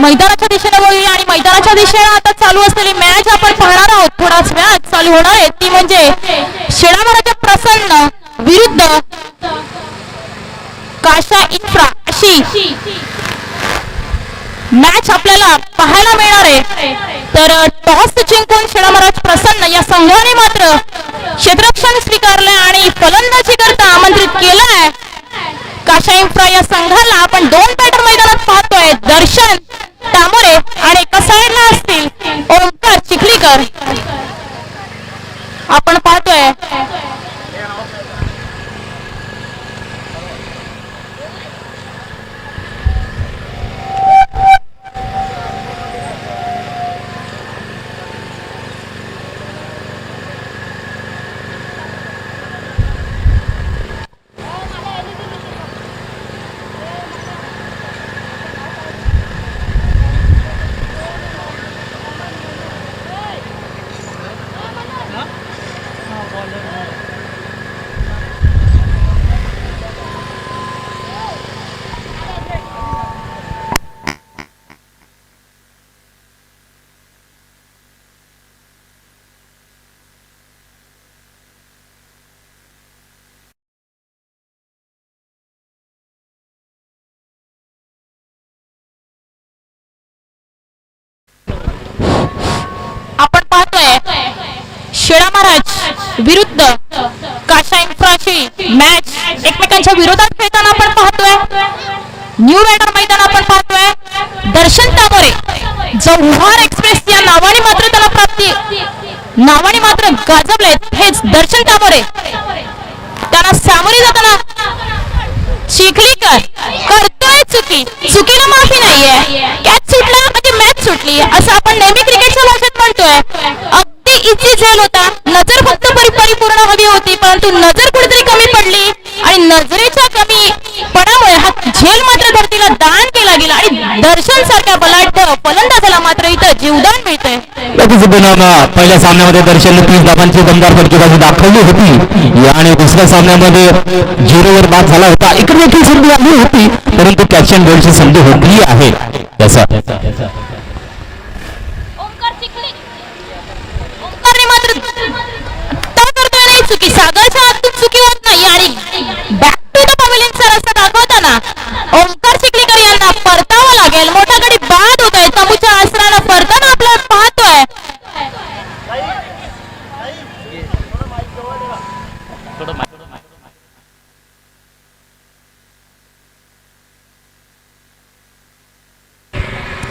मैदानाच्या दिशेने वळूया आणि मैदानाच्या दिशेने आता चालू असलेली मॅच आपण पाहणार आहोत. थोडाच वेळात चालू होणार आहे, ती म्हणजे शेळामहाराज प्रसन्न विरुद्ध काशा इन्फ्रा अशी मॅच आपल्याला पाहायला मिळणार आहे. तर टॉस जिंकून शेळामहाराज प्रसन्न या संघाने मात्र क्षेत्ररक्षण स्वीकारले आणि फलंदाजी करता आमंत्रित केलंय. काशा इन्फ्रा या संघाला आपण दोन बॅटर मैदानात पाहतोय, दर्शन तामोरे आणि एका साईडला असतील ओंकार चिखलीकर. आपण पाहतोय शेळामहाराज विरुद्ध काशा इन्फ्राची मॅच एकमेकांच्या विरोधात खेळताना आपण पाहतोय. न्यू बॅटर मैदान आपण पाहतोय. दर्शन तामोरे जव्हार एक्सप्रेस या नावाने मात्र त्याला प्राप्ती नावाने मात्र गाजवलेत हेच दर्शन तामोरे. त्यांना सामोरे जाताना चिखलीकर करतोय चुकीला माफी नाहीये. कॅच सुटला म्हणजे मॅच सुटली असं आपण नेहमी क्रिकेटच्या भाषेत म्हणतोय. इजी झेल होता, नजर फक्त परिपूर्ण हवी होती, परंतु नजर कुठेतरी कमी पडली आणि नजरेच्या कमीपणामुळे हा झेल मात्र धरतीला दान केला गेला आणि दर्शन सारख्या बलाढ्य फलंदाजाला मात्र इथं जीवदान मिळतंय. पहिल्या सामन्यामध्ये दर्शनने 30 धावांची दमदार फटकेबाजी दाखवली होती आणि दुसऱ्या सामन्यामध्ये 0 वर बाद झाला होता. इकडे देखील संधी आली होती, परंतु कॅच अँड गोलची संधी होती आहे. चुकी सागरच्या हातून चुकी होत नाही आणि back to the pavilion sir असं दाखवताना ओंकार चिखलीकर यांना परतावं लागेल. मोठा गडी बाद होतोय, तंबूच्या आसरानं परताना आपल्याला पाहतोय.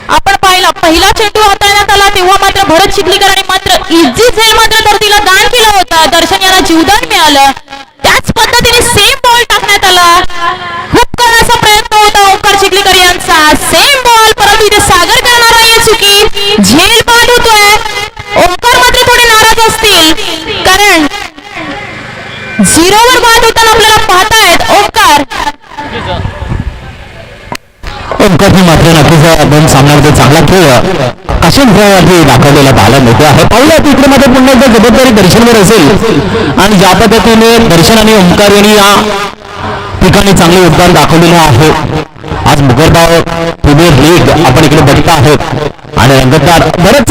आपण पाहिलं पहिला चेंडू हाताळण्यात आला तेव्हा मात्र भरत चिखलीकर आणि मात्र इझी झेल मात्र धरतीला दान केलं होतं. दर्शन यांना जीवदान मिळालं. त्याच पद्धतीने सेम बॉल टाकण्यात आला. हुक करण्याचा प्रयत्न होता ओंकार चिखलीकर यांचा. सेम बॉल, परंतु इथे सागर करणार नाहीये चुकी. झेल बाद होतोय. ओंकार मात्र थोडे नाराज असतील कारण 0 वर बाद होताना आपल्याला पाहतायत ओंकारने मात्र नक्कीच दोन सामन्यामध्ये चांगला खेळ काशा इन्फ्रावरती दाखवलेला पाहायला मिळतो आहे. पाहूया इकडे मात्र पुन्हा एकदा जबाबदारी दर्शनवर असेल आणि ज्या पद्धतीने दर्शन आणि ओंकार यांनी या ठिकाणी चांगले योगदान दाखवलेलं आहे. आज मुगरगाव प्रीमियर लीग आपण इकडे बघता आहोत आणि रंगतदार बरंच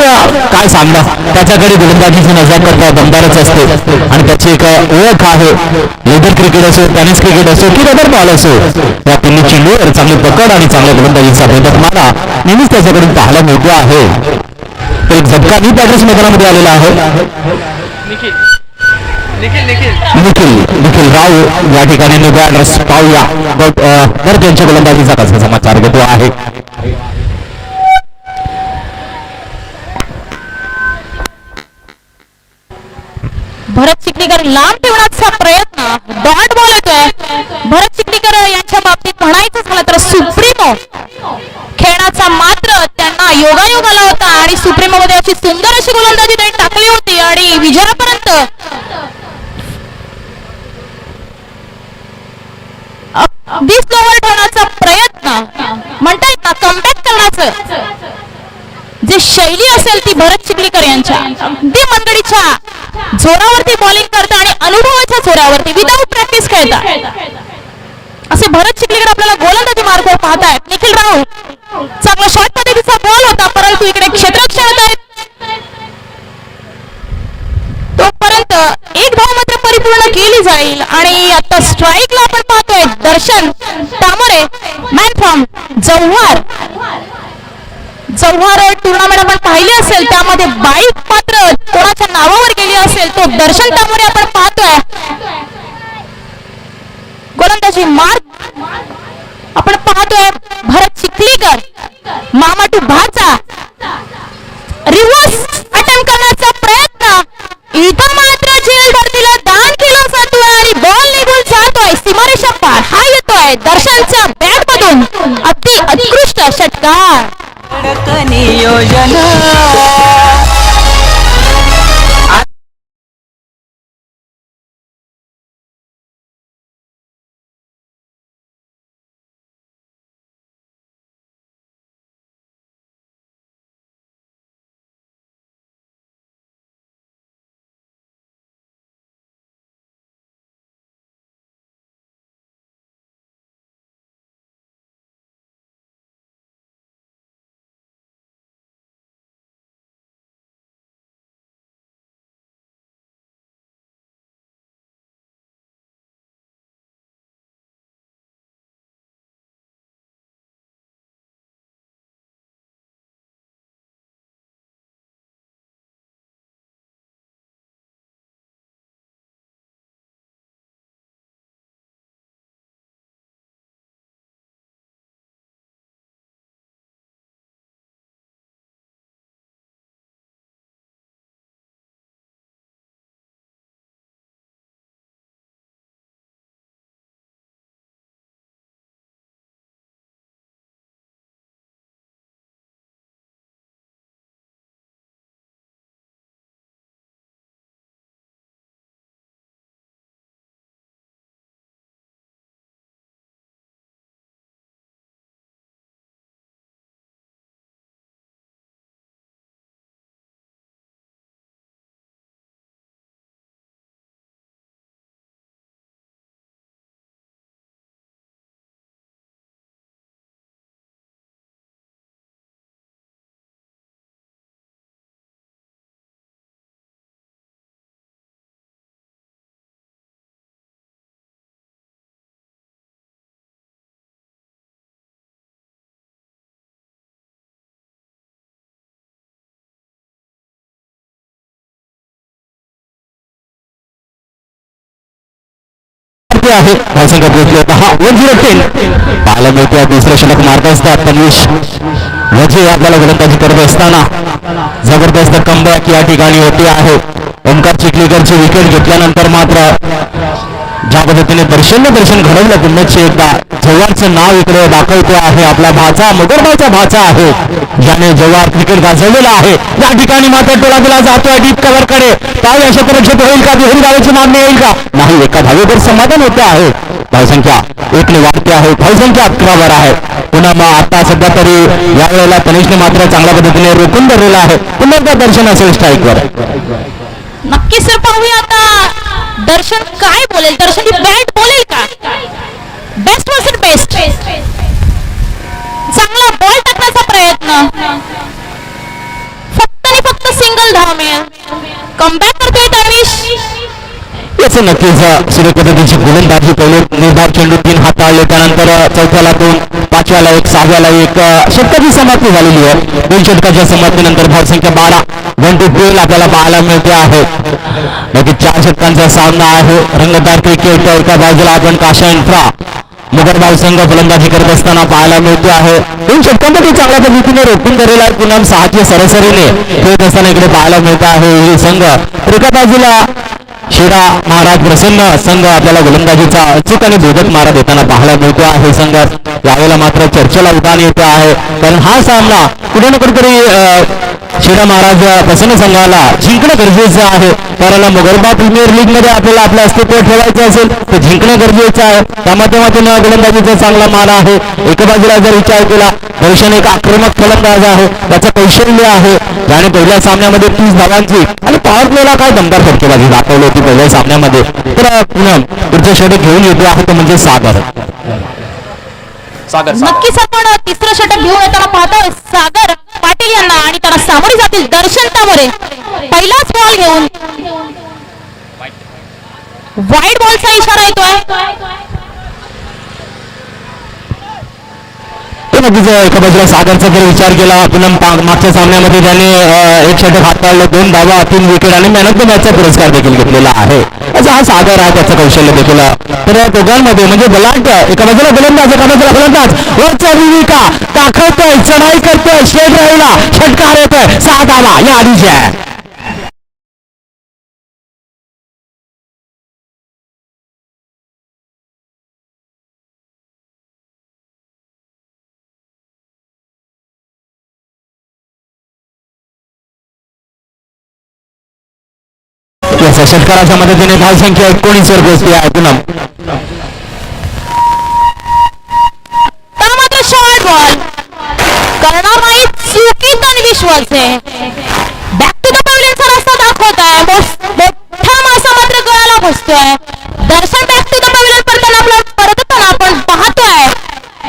काय सांगणार, त्याच्याकडे गोलंदाजीची नजर करता दमदारच असते आणि त्याची एक ओळख आहे. लेदर क्रिकेट असो, टेनिस क्रिकेट असो की रबर बॉल असो, या तिन्ही चेंडूवर चांगली पकड आणि चांगल्या गोलंदाजीचा भेदक मारा नेहमीच त्याच्याकडून पाहायला मिळतो आहे. एक झटका नी बॅटर्स मैदानामध्ये आलेला आहे. निखिल राव या ठिकाणी न्यू बॅटर्स पाहूया तर त्यांच्या गोलंदाजीचा कसा समाचार घेतो आहे. भरत चिखलीकर लांब ठेवण्याचा प्रयत्न, डॉट बॉल येतोय. भरत चिखलीकर यांच्या बाबतीत म्हणायचं झालं तर सुप्रीमो खेळण्याचा मात्र त्यांना योगायोग आला होता आणि सुप्रीमो मध्ये अशी सुंदर अशी गोलंदाजी त्यांनी टाकली होती आणि विजयापर्यंत 20 ओव्हर ठेवण्याचा प्रयत्न म्हणता येत ना, कमबॅक करण्याचं जे शैली असेल ती भरत चिखलीकर यांच्या अगदी मंडळीच्या जोरावरती बॉलिंग करता आणि अनुभवाच्या जोरावरती विदाऊट प्रॅक्टिस खेळता असे म्हणजे भरत चिखलीकर आपल्याला गोलंदाजी मार्गावर पाहतायत. निखिल राहुल चांगला शॉर्ट पद्धतीचा बॉल होता, परंतु इकडे क्षेत्ररक्षण होत आहेत. तोपर्यंत एक धाव मात्र परिपूर्ण केली जाईल आणि आता स्ट्राईकला आपण पाहतोय Darshan Tamore, man from Jawhar. Jawhar tournament आपण पाहिली असेल, त्यामध्ये बाईक मात्र कोणाच्या नावावर गेली असेल, तो दर्शन तामोरे आपण पाहतोय. गोलंदाजी मार्ग आपण पाहतोय भरत चिखलीकर, मामा टू भाचा. रिव्हर्स अटेम्प्ट करण्याचा प्रयत्न, इथं मात्र झेल धरतीला दान केला जातोय आणि बॉल निघून जातोय सीमारेषा पार. हा येतोय दर्शनच्या बॅट मधून अगदी उत्कृष्ट षटकार. आहे भाऊसंघ पोहोचले होता. हा 1-0 पाहायला मिळतोय. दुसरं षटक मारत असतात तन्वीश वजे आपल्याला गोलंदाजी करत असताना जबरदस्त कमबॅक या ठिकाणी होते आहे. ओमकार चिखलीकरची विकेट घेतल्यानंतर मात्र ज्या पद्धतीने दर्शन घडवलं पुन्हा एकदा जव्हारचं नाव इकडे दाखवतो आहे. आपला भाचा मगरबाचा भाचा आहे ज्याने जव्हार क्रिकेट गाजवलेला आहे. या ठिकाणी मात्र टोला दिला जातोय डीप कव्हर कडे. काय अशा क्षेत्ररक्षक होईल का? दुहेरी धावेची मागणी येईल का? नाही, एका धावेवर समाधान होते आहे. धावसंख्या 1 ने वाढते आहे. धावसंख्या 11 वर आहे. पुन्हा मग आता सध्या तरी यावेळेला तनिषने मात्र चांगल्या पद्धतीने रोखून धरलेला आहे. पुन्हा एकदा दर्शन असेल स्ट्राईकवर. नक्की सर पाहूया आता दर्शन काय बोलेल. दर्शन ही बॅट बोलेल का? Best versus best. चांगला बॉल टाकण्याचा प्रयत्न, फक्त आणि फक्त सिंगल धाव मिळेल. कमबॅक करतोय तन्वीश. याचं नक्कीच सुरेख पद्धतीची गोलंदाजी. पहिले निर्धाव चेंडू 3 हाताळले, त्यानंतर चौथ्याला 2, 5व्याला 1, 6व्याला 1 षटकाची समाप्ती झालेली आहे. 2 षटकाच्या समाप्तीनंतर धावसंख्या 12 1-12 आपल्याला पाहायला मिळते आहे. नक्कीच 4 षटकांचा सामना आहे. रंगतदार क्रिकेट. एका बाजूला आपण काशा इन्फ्रा मुगरबाव संघ फलंदाजी करत असताना पाहायला मिळते आहे. 2 षटकांमध्ये चांगल्या पद्धतीने रोखून धरलेला आहे. पुन्हा 6च्या सरासरीने खेळत असताना इकडे पाहायला मिळत आहे हे संघ. एका बाजूला शिरा महाराज प्रसन्न संघ आपल्याला गोलंदाजीचा अचूक आणि भेदक मारा देताना पाहायला मिळतो आहे. संघ यावेळेला मात्र चर्चेला उठाण येते आहे, कारण हा सामना कुठे ना कुठेतरी शिरा महाराज प्रसन्न संघाला जिंकणं गरजेचं आहे. कारण मोगरबा प्रीमियर लीग मध्ये आपल्याला आपलं अस्तित्व ठेवायचं असेल तर जिंकणं गरजेचं आहे. त्या माध्यमातून गोलंदाजीचा चांगला मारा आहे. एका बाजूला जर विचार केला दर्शन एक आक्रमक फलंदाज आहे, त्याचं कौशल्य आहे, ज्याने पहिल्या सामन्यामध्ये 30 धावांची आणि पॉवर प्लेला काय दमदार फटकेबाजी दाखवली होती पहिल्या सामन्यामध्ये. तर पुन्हा पुढचं षटक घेऊन येतो आहे तो म्हणजे सागर. सागर नक्कीच आपण तिसरं षटक घेऊन येताना पाहतो सागर पाटील यांना आणि त्याला सामोरे जातील दर्शन तामोरे. पहिलाच बॉल घेऊन वाईट बॉलचा इशारा येतोय. नक्कीच एका बाजूला सागरचा जर विचार केला पुन्हा मागच्या सामन्यामध्ये त्याने एक षटक हाताळलं, 2 धावा, 3 विकेट आणि मॅन ऑफ द मॅचचा पुरस्कार देखील घेतलेला आहे. असा हा सागर आहे, त्याचं कौशल्य देखील. तर या दोघांमध्ये म्हणजे बलाढ्य, एका बाजूला गोलंदाज, एका बाजूला फलंदाज, वरचा विविका दाखवतोय, चढाई करतोय, स्ट्रेट राहिला षटकार येतोय, 6 धावा या आधीच्या. षटकाराच्या मदतीने धावसंख्या 19 वर पोहोचली आहे. पूनम मात्र शॉर्ट बॉल करणार नाही चुकी विश्वाचे. बॅक टू द पॅव्हलियनचा रस्ता दाखवत आहे. मोठा मासा मात्र गळाला बसतोय. दर्शन बॅक टू द पॅव्हलियन परताना आपला परतताना आपण पाहतोय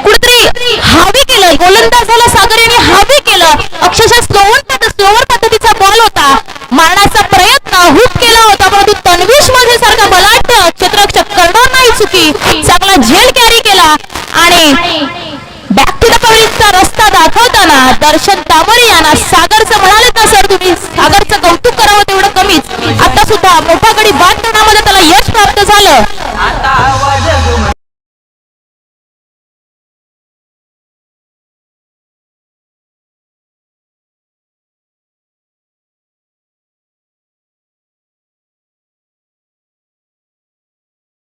कुठेतरी हावी केलं गोलंदाजाला सागर यांनी हावी केलं. अक्षरशः स्लोवर पद्धतीचा बॉल होता, मारण्याचा प्रयत्न हुक केला होता, परंतु तन्वीश मध्ये सारखा बलाढ्य क्षेत्ररक्षक करणार नाही चुकी, चांगला झेल कॅरी केला आणि बॅक टू द पॅव्हलियनचा रस्ता दाखवताना दर्शन तामोरे यांना सागरचं म्हणाले ना सर तुम्ही सागरचं कौतुक करावं तेवढं कमीच. आता सुद्धा मोठा गडी बाद करण्यामध्ये त्याला यश प्राप्त झालं.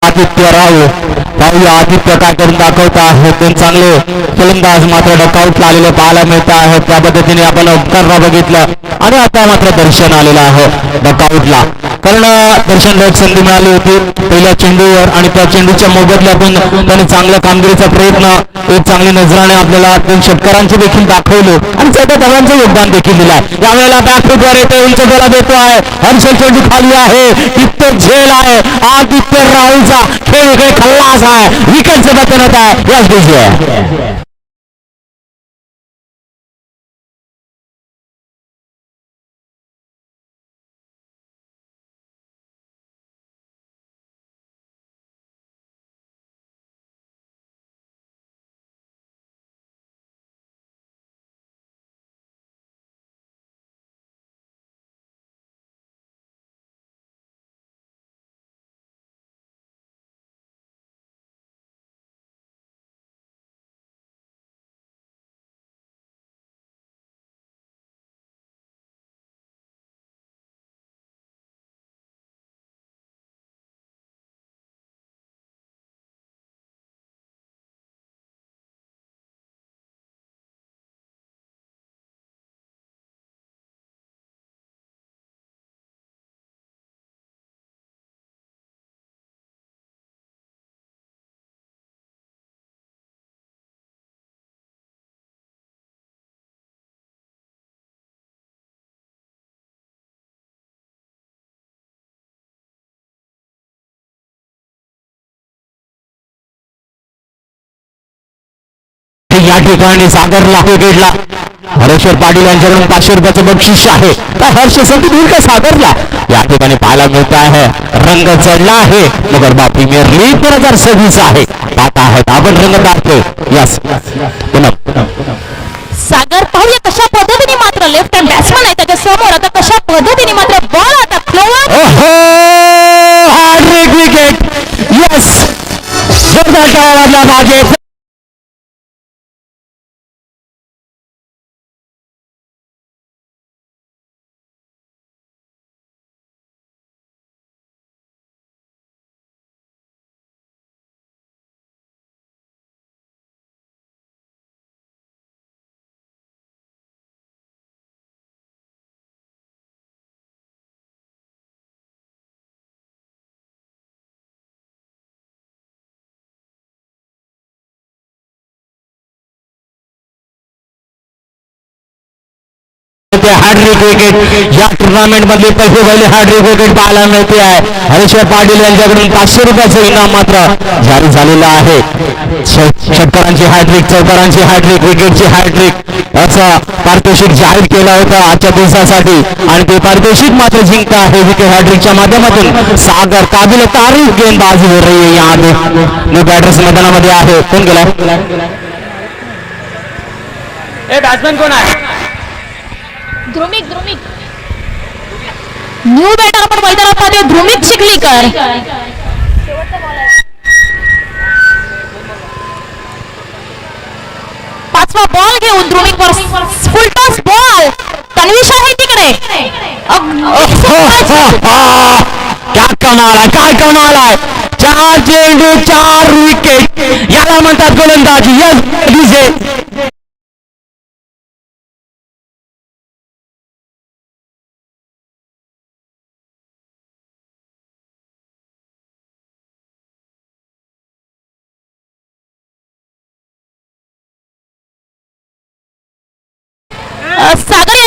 आदित्य राव पाहूया आदित्य काय करून दाखवत आहे. 2 चांगले फलंदाज मात्र डकआउट आलेले पाहायला मिळत आहे. त्या पद्धतीने आपण उपकरणा बघितलं आणि आता मात्र दर्शन आलेलं आहे डकआउटला. कारण दर्शनला एक संधी मिळाली होती पहिल्या चेंडूवर आणि त्या चेंडूच्या मोबदल्यातून त्याने चांगल्या कामगिरीचा प्रयत्न, एक चांगली नजराने आपल्याला 2 षटकारांचे देखील दाखवले आणि छोट्या धावांचं योगदान देखील दिलं आहे. यावेळेला बॅकफुटवर येते, उंच गोला देतो आहे, हर्षल चेंडू खाली आहे, इतकं झेल आहे. आदित्य राहुलचा खेळ इकडे खल्लास आहे, विकेटचं बटन होत आहे. याच दिवशी आहे या ठिकाणी सागरला विकेटला हरेश्वर पाटील यांच्याकडून 500 रुपयाचं बक्षीस आहे. काय हर्ष संधी देईल का सागरला? या ठिकाणी पाहायला मिळत आहे रंग चढला आहे. नगरबा प्रीमियर लीग 2026 आहे. पाहत आहोत आपण रंगदार यस सागर पाहूया कशा पद्धतीने मात्र लेफ्ट हँड बॅट्समन आहे त्याच्या समोर. आता कशा पद्धतीने मात्र बॉल आता फ्लोवर हार्ड विकेट यस जोरदार मागे मिळते हॅट्रिक विकेट. या टुर्नामेंट मधली पहिली हॅट्रिक विकेट पाहायला मिळते आहे. हरीश्वर पाटील यांच्याकडून 500 रुपयाचं इनाम मात्र जारी झालेलं आहे. षटकारांची हॅट्रिक, चौकारांची हॅट्रिक, विकेटची हॅट्रिक असं पारितोषिक जाहीर केलं होतं आजच्या दिवसासाठी आणि ते पारितोषिक मात्र जिंकता आहे विकेट हॅट्रिकच्या माध्यमातून. सागर काबिल तारीफ गेंदबाजी हो रही है यहाँ पे. न्यू बॅटर्स मैदानामध्ये आहे. कोण गेला? बॅट्समॅन कोण आहे? ध्रुमिक न्यू बॅटर आपण मैदानात पाहतोय ध्रुमिक चिखलीकर. पाचवा बॉल घेऊन ध्रुमिक वर फुलटॉस बॉल. तन्विश आहे तिकडे. क्या कमाल आहे, काय कमाल आहे. 4 चेंडू 4 विकेट, याला म्हणतात गोलंदाजी. यस सागर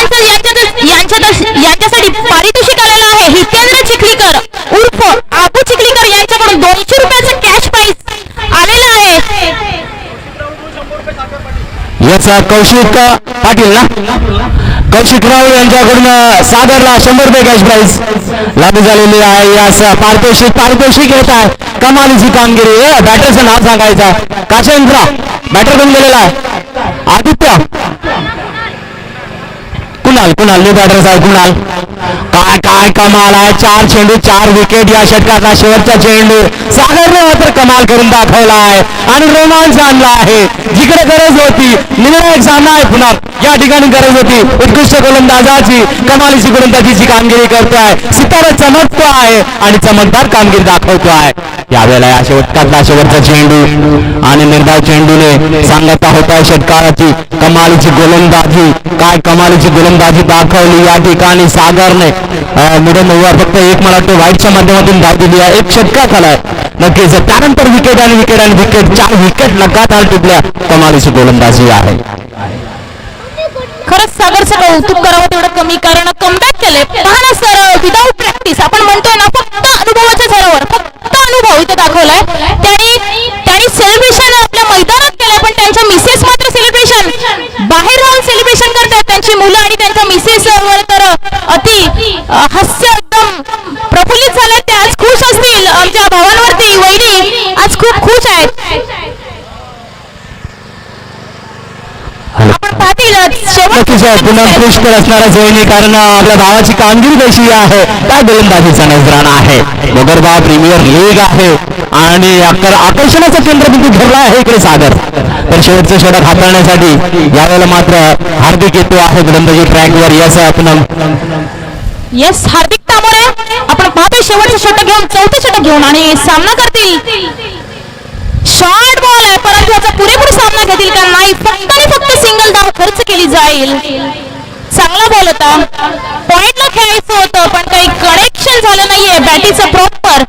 यांच्यासाठी पारितोषिक आलेलं आहे. हितेंद्र चिखलीकर उर्फ आबू चिखलीकर यांच्याकडून 200 रुपयाचं कॅश प्राइज आलेलं आहे. याचा कौशिक पाटील ना, कौशिक राव यांच्याकडून सागरला 100 रुपये कॅश प्राइज लागू झालेली आहे. याच पारितोषिक येत आहे. कमालीची कामगिरी. बॅटरचं नाव सांगायचं. काशेंद्र बॅटर कोण गेलेला आहे? आदित्य कुणाल न्यू बॅटर्स आहे. कुणाल काय कमाल आहे. 4 चेंडू 4 विकेट या षटकातला शेवटचा चेंडू सागरने मात्र कमाल करून दाखवला आहे आणि रोमांच आणला आहे. जिकडे गरज होती निर्णायक सामना आहे पुन्हा या ठिकाणी गरज होती उत्कृष्ट गोलंदाजाची, कमालीची गोलंदाजीची कामगिरी करतो आहे. सितारा चमकतो आहे आणि चमकदार कामगिरी दाखवतो आहे. यावेळेला या षटकातला शेवटचा चेंडू आणि निर्धाव चेंडूने सांगता होता षटकाराची कमालीची गोलंदाजी. काय कमालीची गोलंदाजी दाखवली या ठिकाणी सागरने. मिडल ओव्हर फक्त एक मला वाटतं वाईटच्या माध्यमातून धाव दिली आहे. एक षटकात आलाय नक्कीच. त्यानंतर विकेट आणि विकेट आणि विकेट 4 विकेट लगातार टिपल्या. कमालीची गोलंदाजी आहे. खरंच सागरचं कौतुक करावं तेवढं कमी, कारण कमबॅक केले. पहा ना सर, विदाऊट प्रॅक्टिस आपण म्हणतोय ना, फक्त अनुभवाच्या जोरावर, फक्त अनुभव इथे दाखवलाय त्यांनी सेलिब्रेशन आपल्या मैदानात केलंय. पण त्यांच्या मिसेस मात्र सेलिब्रेशन बाहेर राहून सेलिब्रेशन करतात. त्यांची मुलं आणि त्यांच्या मिसेस वर तर अति हास्य एकदम प्रफुल्लित झाले. ते आज खुश असतील. आमच्या भावांवरती वहिनी आज खूप खुश आहेत. आपण पाहतील पुन्हा पुष्कर असणारा जोईने, कारण आपल्या भावाची कामगिरी कशी आहे. काय गोलंदाजीचा नजराणा आहे. मोगरबाव प्रीमियर लीग आहे आणि आकर्षणाचा केंद्रबिंदू ठरला आहे इकडे सागर. तर शेवटचे षटक हाताळण्यासाठी यावेळेला मात्र हार्दिक येतो आहे गोलंदाजी ट्रॅकवर. येस हार्दिक तामोरे आपण पाहतोय शेवटचं षटक घेऊन, चौथे षटक घेऊन आणि सामना करतील. शॉर्ट बॉल आहे, परंतु याचा पुरेपूर सामना घेतील का नाही. फक्त आणि फक्त सिंगल धाव खर्च केली जाईल. चांगला बॉल होता, पॉइंटला खेळायचं होतं पण काही कनेक्शन झालं नाहीये बॅटीचं प्रॉपर.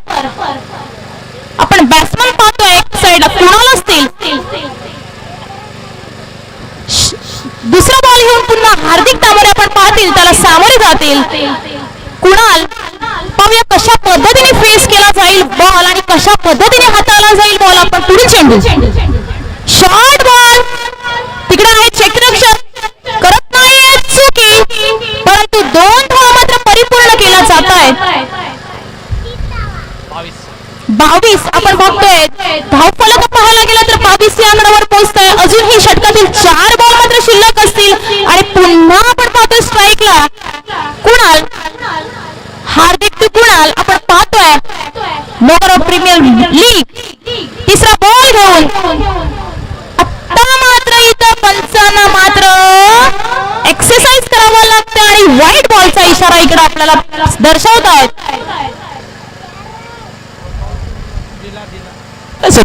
आपण बॅट्समन पाहतोय एक साइडला कुणाल असतील. दुसरा बॉल घेऊन पुन्हा हार्दिक तामोरे आपण पाहतील, त्याला सामोरे जातील. कुणाल पाहूया कशा पद्धतीने फेस केला जाईल बॉल आणि कशा पद्धतीने हाताळला जाईल बॉल. आपण पुढे चेंडू, शॉर्ट बॉल तिकडे आहे. क्षेत्ररक्षक करत नाही चुकी, परंतु 2 धावा मात्र परिपूर्ण केला जात आहेत. 22 आपण बघतोय. धावफलक पाहायला गेला तर 22 या आकड्यावर पोहोचतोय. अजूनही षटकातील 4 बॉल मात्र शिल्लक असतील आणि पुन्हा आपण पाहतोय स्ट्राईकला कुणाल. हार्दिक टू कुणाल आपण पाहतोय. मोगर प्रीमियर लीग तिसरा बॉल घेऊन. आता मात्र इथं पंचांना मात्र एक्सरसाइज करावं लागतं आणि व्हाईट बॉलचा इशारा इकडे आपल्याला दर्शवतायत.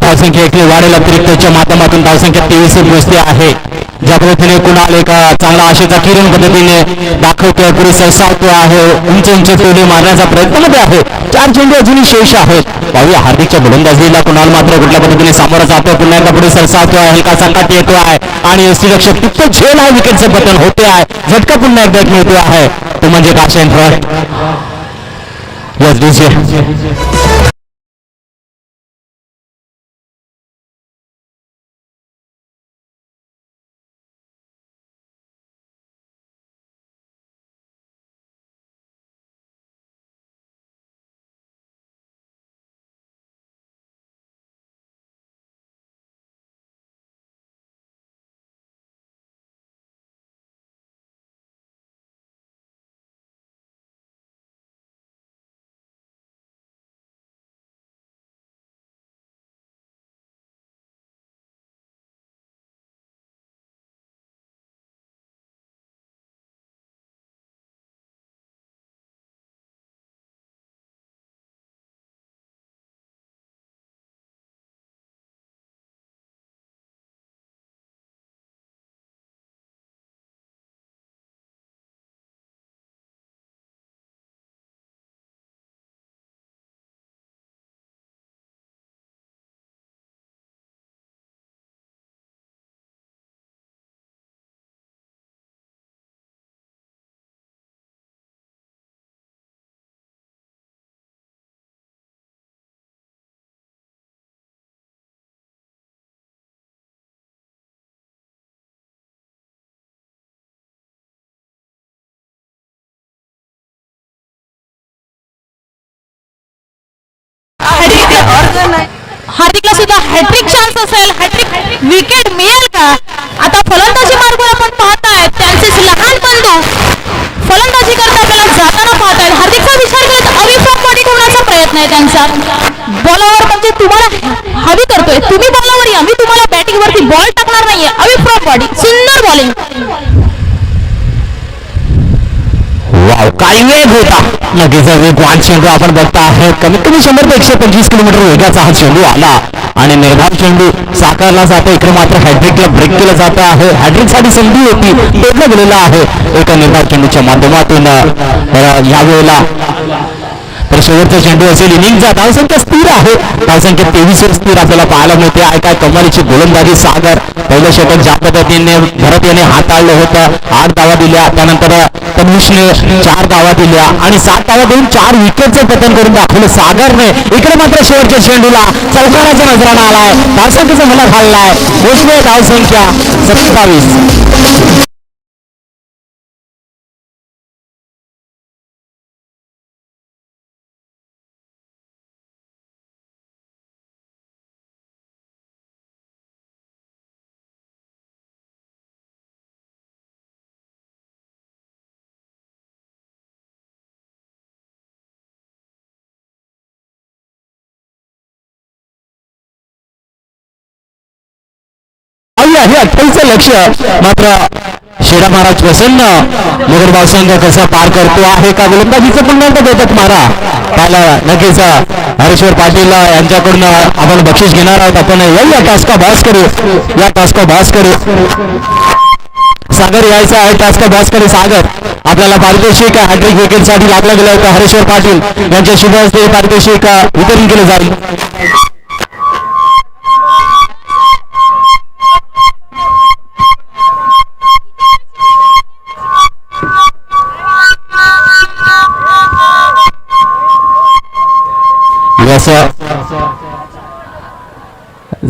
धावसंख्या इकडे वाढेल. अतिरिक्तच्या माध्यमातून धावसंख्या 23 पोहोचली आहे. ज्या पद्धतीने कुणाल एका चांगला आशेचा किरण पद्धतीने दाखवतोय, पुढे सरसावतो आहे, उंच उंच टोले मारण्याचा प्रयत्नामध्ये आहे. 4 चेंडू अजूनही शेष आहेत. पाहूया हार्दिकच्या गोलंदाजीला कुणाल मात्र कुठल्या पद्धतीने सामोरं जातोय, पुन्हा एकदा पुढे सरसावतो आहे, हलकासा कट येतो आहे आणि यष्टीरक्षक तिथं झेल आहे, विकेटचं पतन होते आहे. झटका पुन्हा एकदा मिळतो आहे, तो म्हणजे काशा इन फ्रंट. हार्दिकला सुद्धा हॅट्रिक चान्स असेल, हॅट्रिक विकेट मिळेल का? आता फलंदाजी मार्गावर आपण पाहताय त्यांचेच लहान बंधू फलंदाजी करता आपल्याला जाताना पाहतायत. हार्दिकचा विचार करत अविफ्रॉम बॉडी ठेवण्याचा प्रयत्न आहे त्यांचा. बॉलावर म्हणजे तुम्हाला हवी करतोय, तुम्ही बॉलावर या, मी तुम्हाला बॅटिंग वरती बॉल टाकणार नाहीये. अविफ्रॉम बॉडी, सुंदर बॉलिंग. वाव, काही वेग होता. लगेच वेगवान चेंडू आपण बघता आहे. कमीत कमी 100 ते 125 किलोमीटर वेगाचा हा चेंडू आला आणि निर्धाव चेंडू साकारला जातो. इकडे मात्र हॅड्रिकला ब्रेक केलं जात आहे. हॅड्रिक साठी संधी होती, तोडला गेलेला आहे एका निर्धाव चेंडूच्या माध्यमातून. यावेळेला तर शेवटचा चेंडू असेल इनिंगचा. धावसंख्या स्थिर आहे, धावसंख्या 23 वर स्थिर आपल्याला पाहायला मिळते आहे. काय कमालीची गोलंदाजी सागर. पहिलं षटक ज्या पद्धतीने भरत याने हाताळलं होतं, 8 धावा दिल्या. त्यानंतर तनुषने 4 धावा दिल्या आणि 7 धावा देऊन 4 विकेटचं पतन करून दाखवलं सागरने. इकडे मात्र शेवटच्या चेंडूला चौकाराचा नजराणा आलाय, धावसंख्येचा मला खाल्लाय. मोजली धावसंख्या 27. हे 28चं लक्ष मात्र शेरा महाराज प्रसन्न मोगरबाव संघ कसा पार करतो आहे का? गोलंदाजीचं पुन्हा एकदा देतात मारा पाहिला. नक्कीच हरेश्वर पाटील यांच्याकडून आपण बक्षीस घेणार आहोत. आपण या टास्का भास करू, या टास्का भास करू. सागर यायचा आहे, टास्का भास करू. सागर आपल्याला पारितोषिक हॅट्रिक विकेट साठी लागला गेला होता. हरेश्वर पाटील यांच्या शुभ हस्ते पारितोषिक वितरण केलं जाईल.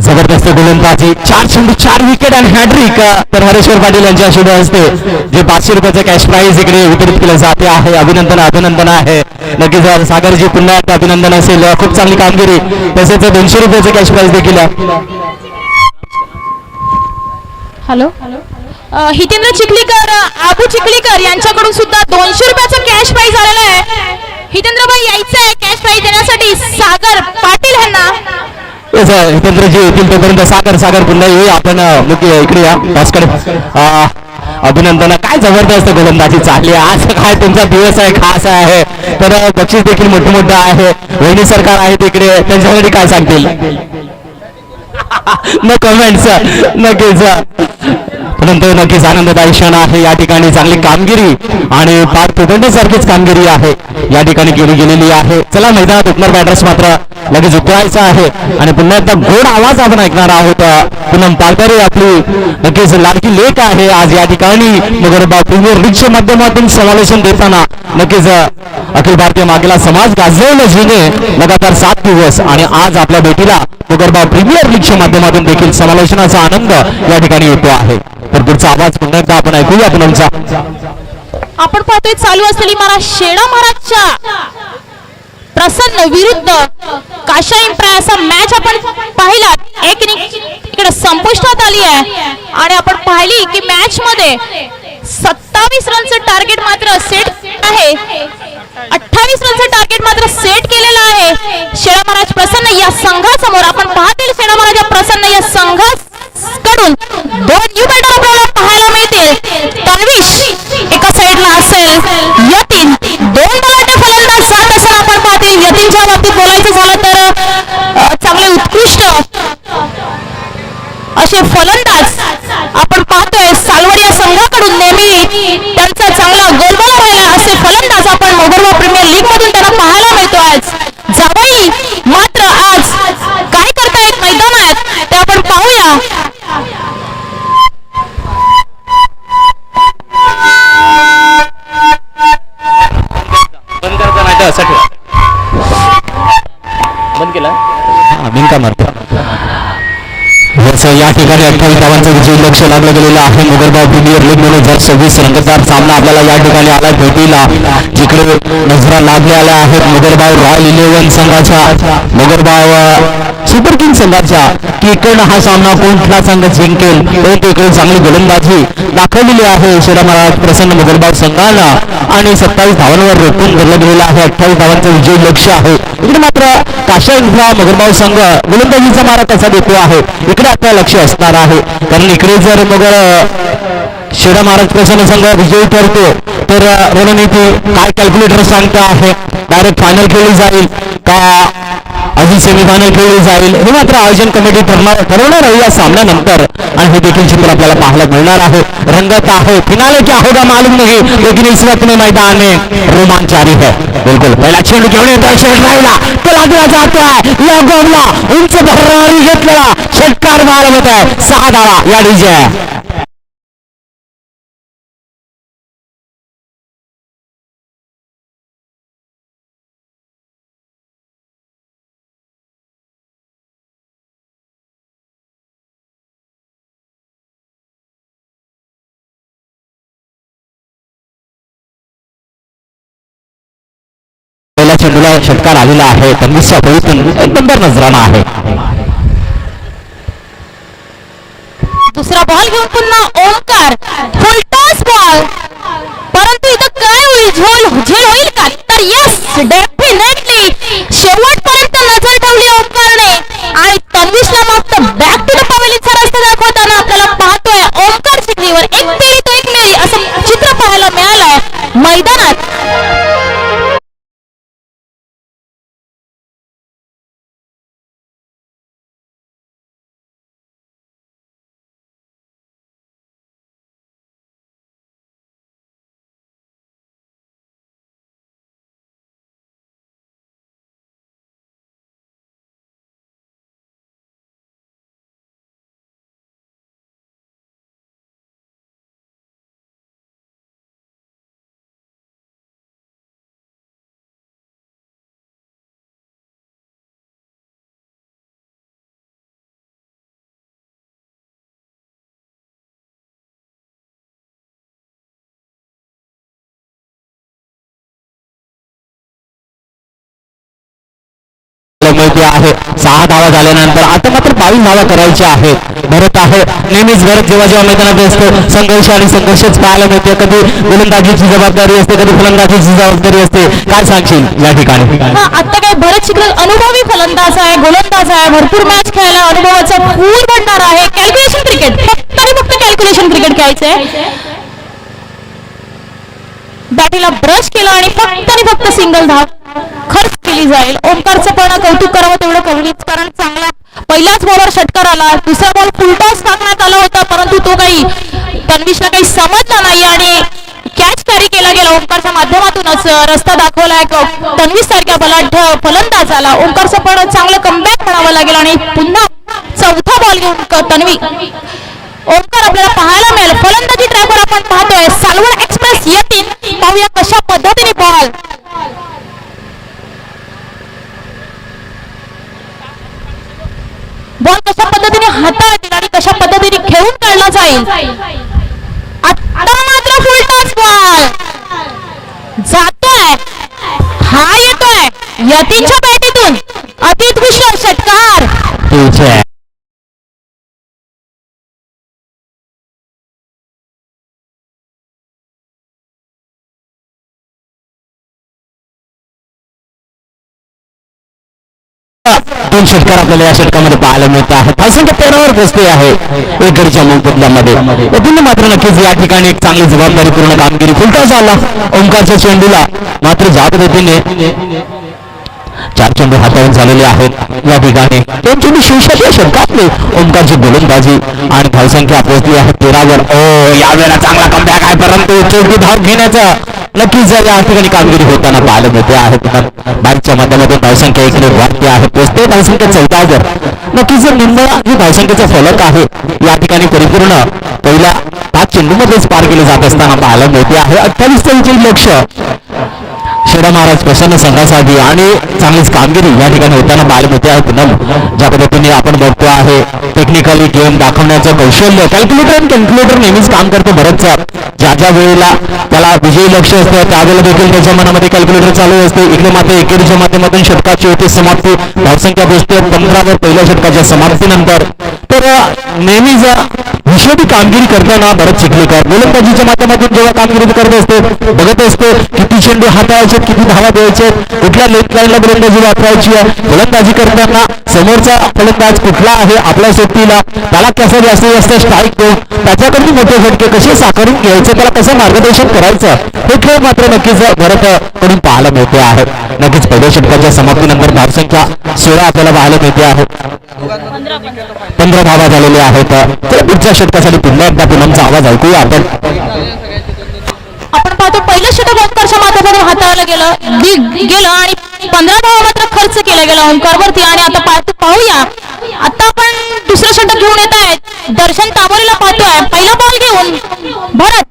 जबरदस्त गोलंदाजी, 4 चेंडू 4 विकेट आणि हॅट्रिक. तर हरेश्वर पाटील यांच्या शुभ हस्ते जे 500 रुपयाचं कॅश प्राइज इकडे वितरित केलं जाते आहे. अभिनंदन आहे. नक्कीच सागरजी पुन्हा एकदा अभिनंदन असेल, खूप चांगली कामगिरी. तसेच 200 रुपयाचं कॅश प्राइज देखील. हॅलो, हितेंद्र चिखलीकर, आबू चिखलीकर यांच्याकडून सुद्धा 200 रुपयाचं कॅश प्राइज आलेलं आहे. हितेंद्रभाई यायचं आहे कॅश प्राइज देण्यासाठी सागर पाटील यांना. हितेंद्रजी येतील तोपर्यंत सागर पुन्हा येऊ आपण मुख्य इकडे या टास्कडे. अभिनंदन, काय जबरदस्त गोलंदाजी चालली आज. काय तुमचा दिवस आहे, खास आहे. तर बक्षीस देखील मोठं आहे. वहिनी सरकार आहे तिकडे, त्यांच्यासाठी काय सांगतील? No comments. नक्कीच परंतु नक्कीच आनंददायी क्षण आहे. या ठिकाणी चांगली कामगिरी आणि पार तुटण्यासारखीच कामगिरी आहे या ठिकाणी केली गेलेली आहे. चला मैदानात ओपनर बॅटर्स मात्र लगेच उतरायचं आहे आणि पुन्हा एकदा गोड आवाज आपण ऐकणार आहोत. पूनम पालकरे आपली नक्कीच लाडकी लेक आहे. आज या ठिकाणी मुगरबाव प्रीमियर लीगच्या माध्यमातून समालोचन देताना नक्कीच अखिल भारतीय मागेला समाज गाजवलं जिने लगातार 7 दिवस आणि आज आपल्या भेटीला मुगरबाव प्रीमियर लीगच्या माध्यमातून देखील समालोचनाचा आनंद या ठिकाणी येतो आहे. तर पुढचा आवाज पुन्हा एकदा आपण ऐकूया पूनमचा. आपण पाहतोय चालू असलेली शेडा महाराजच्या प्रसन्न विरुद्ध काशा इम्प्रा असा मॅच आपण पाहिला. एक इकडे संपुष्टात आली आहे आणि आपण पाहिली की मॅच मध्ये 27 रनचं टार्गेट मात्र सेट आहे. 28 रनचं टार्गेट मात्र सेट केलेलं आहे. शेडा महाराज प्रसन्न या संघासमोर आपण पाहतील शेडा महाराज प्रसन्न या संघाकडून 2 न्यू बॅटर आपल्याला पाहायला मिळतील. तन्वीश एका साईडला असेल, यतीन 2 बलाढ्य फलंदाज जात असताना आपण पाहतील. यतीनच्या बाबतीत बोलायचं झालं तर चांगले उत्कृष्ट असे फलंदाज आपण पाहतोय. सालवड या संघाकडून नेहमी त्यांचा चांगला गोलमाल राहिला असे फलंदाज आपण मोगरबाव प्रीमियर लीग मधून त्यांना पाहायला मिळतो. आज जावई मात्र आज काय करतायत मैदानात ते आपण पाहूया. बंद करायचं नाही तर असं ठेव. बंद केला बिनका मारतो. या ठिकाणी 28 धावांचं विजयी लक्ष लागलं गेलेलं आहे. मुगरबाव प्रीमियर लीग 2026 रंगतदार सामना आपल्याला या ठिकाणी आला भेटीला, जिकडे नजरा लागलेल्या आहेत मुगरबाव रॉयल 11 संघाच्या, मुगरबाव सुपर किंग संघाच्या, की इकडनं हा सामना कोणता संघ जिंकेल. परंतु इकडे चांगली गोलंदाजी दाखवलेली आहे शेडा महाराज प्रसन्न मुगरबाव संघानं आणि 27 धावांवर रोखून धरलं गेलेलं आहे. 28 धावांचं विजयी लक्ष आहे. इकडे मात्र काशा इम्प्रा मुगरबाव संघ गोलंदाजीचा मारा कसा देतो आहे इकडे आपलं लक्ष असणार आहे. कारण इकडे जर मग शेडा महाराज प्रसन्न संघ विजयी ठरतो तर रणनीती काय कॅल्क्युलेटर सांगता आहे. डायरेक्ट फायनल खेळली जाईल का अजून सेमीफायनल खेळली जाईल हे मात्र आयोजन कमिटी ठरवणार आहे या सामन्यानंतर. आणि हे देखील चित्र आपल्याला पाहायला मिळणार आहे. रंगत आहे फिनाले क्या होगा मालूम नहीं, लेकिन इस वक्त में मैदान में रोमांचकारी है. बिल्कुल पहिला चेंडू घेऊन येतो शेट राहिला तो लागला जातो आहे या गोलला उंच भरणारी घेतलेला षटकार मारत होत आहे. 6 धावा या विजय. चेंडूला षटकार आलेला आहे. तन्वीसच्या बळीतून एक नंबर नजराणा आहे. दुसरा बॉल घेऊन पुन्हा ओमकार फुलटॉस बॉल. परंतु इथं काय होईल, झेल होईल का? तर यस डेफिनेटली शेवटपर्यंत नजर ठेवली ओमकारने आणि तन्वीसला मात्र बॅक टू द पवेलियनचा रस्ता दाखवताना आपल्याला पाहतोय ओमकार चिखलीवर एक तेरी तो एक मेरी असं चित्र पाहायला मिळालंय मैदानात. माहिती आहे 6 धावा झाल्यानंतर आता मात्र 22 धावा करायच्या आहेत. भरत आहे नेहमीच भरत जेव्हा जेव्हा मैदानात असतो संघर्ष आणि संघर्षच पाहायला मिळते. कधी गोलंदाजीची जबाबदारी असते, कधी फलंदाजीची जबाबदारी असते. काय सांगशील या ठिकाणी? आता काय भरत चिखल अनुभवी फलंदाज आहे, गोलंदाज आहे, भरपूर मॅच खेळायला अनुभवाचा पूर भंडार आहे. कॅल्क्युलेशन क्रिकेट फक्त कॅल्क्युलेशन क्रिकेट खेळायचंय. बॅटीला ब्रश केला आणि फक्त सिंगल धाव खर्च केली जाईल. ओमकारचं पण कौतुक करावं तेवढं करूच, कारण चांगला पहिलाच बॉलवर षटकार आला. दुसरा बॉल फुलटॉस टाकण्यात आला होता परंतु तो काही तन्वीशला काही समजलं नाही आणि कॅच कॅरी केला गेला. ओंकारच्या माध्यमातूनच रस्ता दाखवला तन्वीश सारख्या बलाढ्य फलंदाजाला. ओंकारचं पण चांगलं कमबॅक म्हणावं लागेल आणि पुन्हा चौथा बॉल घेऊन तन्वी ओंकार आपल्याला पाहायला मिळेल. फलंदाजी ट्रॅकवर आपण पाहतोय सालवड एक्सप्रेस येतील. पाहूया कशा पद्धतीने बॉल कशा पद्धतीने हाताळतील आणि कशा पद्धतीने खेळून काढला जाईल. आता मात्र फुल टॉस बॉल जातोय. हा येतोय यतीनच्या बॅटीतून. अतित हुशार षटकार. दोन षटकार आपल्याला या षटकामध्ये पाहायला मिळत आहे. धावसंख्या 13 बसते आहे एक गडीच्या मोबदल्यामध्ये. यतीनने मात्र नक्कीच या ठिकाणी एक चांगली जबाबदारीपूर्ण कामगिरी. फुलटॉस आला ओंकारच्या चेंडूला. मात्र ज्या पद्धतीने 4 चेंडू हाताळून झालेले आहेत या ठिकाणी 2 चेंडू शीर्षक या षटकातले ओंकारची गोलंदाजी आणि धावसंख्या पोहोचली आहे 13 वर. यावेळेला चांगला कमबॅक आहे परंतु चौथी धाव घेण्याचा नक्कीच या ठिकाणी कामगिरी होताना पाहायला मिळते आहे. बॅटच्या माध्यमातून धावसंख्या इकडे वाढते आहे. पोचते धावसंख्या 14 वर. नक्कीच निम्न जी धावसंख्येचा फलक आहे या ठिकाणी परिपूर्ण पहिल्या 5 चेंडूमध्येच पार केले जात असताना पाहायला मिळते आहे. 28 लक्ष शेडा महाराज प्रसन्न संघासाठी आणि चांगलीच कामगिरी या ठिकाणी होताना पाहायला मिळते आहे. पुन्हा ज्या पद्धतीने आपण बघतो आहे टेक्निकली गेम दाखवण्याचं कौशल्य कॅल्क्युलेटर आणि कॅल्क्युलेटर नेहमीच काम करतो. बरंच ज्या वेळेला त्याला विजयी लक्ष असतं त्यावेळेला देखील त्याच्या मनामध्ये कॅल्क्युलेटर चालू असते. इकडे मात्र एकेरीच्या माध्यमातून षटकाची होते समाप्ती. धावसंख्या पोहोचते 15 वर पहिल्या षटकाच्या समाप्तीनंतर. तर नेहमीच हिशोबी कामगिरी करताना भरत चिखलीकर गोलंदाजीच्या माध्यमातून जेव्हा कामगिरी करत असते बघत असते किती चेंडू हाताळायचे, किती धावा द्यायचे, कुठल्या लेग लाईनला गोलंदाजी वापरायची आहे. गोलंदाजी करताना समोरचा फलंदाज कुठला आहे आपल्या सोबतीला त्याला कसं जास्तीत स्ट्राईक देऊन त्याच्याकडून मोठे फटके कसे साकारून घ्यायचे, त्याला कसं मार्गदर्शन करायचं हे खेळ मात्र नक्कीच भरत कडून पाहायला मिळते आहे. नक्कीच पहिल्या षटकाच्या समाप्तीनंतर धावसंख्या 16 आपल्याला पाहायला मिळते आहे. 15 धावा झालेल्या आहेत. तर पुढच्या षटकासाठी पुन्हा एकदा पूनमचा आवाज ऐकूया आपण. आपण पाहतो पहिलं षटक ओंकारच्या माध्यमातून हाताळलं गेलं आणि 15 धावा मात्र खर्च केला गेला ओंकारवरती. आणि आता पाहूया आता आपण दुसरं षटक घेऊन येत आहेत दर्शन तामोरीला पाहतोय. पहिला बॉल घेऊन भरत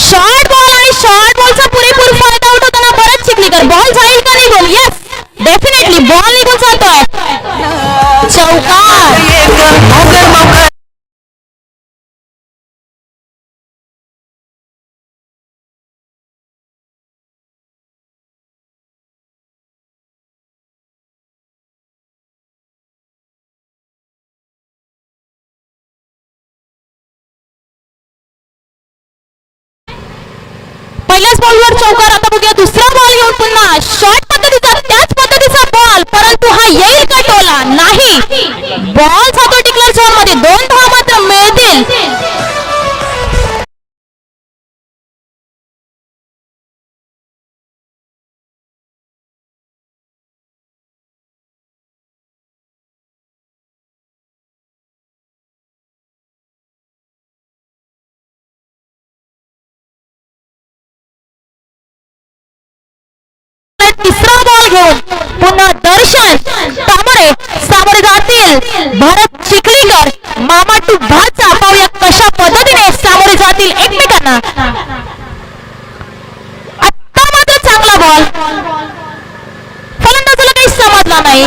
शॉर्ट बॉल आणि शॉर्ट बॉलचा पुरेपूर फायदा उठवताना भरत चिखलीकर. बॉल जाईल का निघून? येस डेफिनेटली बॉल निघून जातोय. चौकार. पहिल्याच बॉलवर चौकार. आता बघूया दुसरा बॉल घेऊन पुन्हा शॉर्ट पद्धतीचा त्याच पद्धतीचा बॉल परंतु हा येईल का टोला? नाही. बॉल जातो डिक्लेअर झोन मध्ये. 2 धावा मात्र मिळतील. तिसरा बॉल घेऊन पुन्हा दर्शन तामोरे सामोरे जातील भरत चिखलीकर. मामा टू भाचा. पाहूया कशा पद्धतीने सामोरे जातील एकमेकांना. आता मात्र चांगला बॉल फलंदाजाला काही समजला नाही.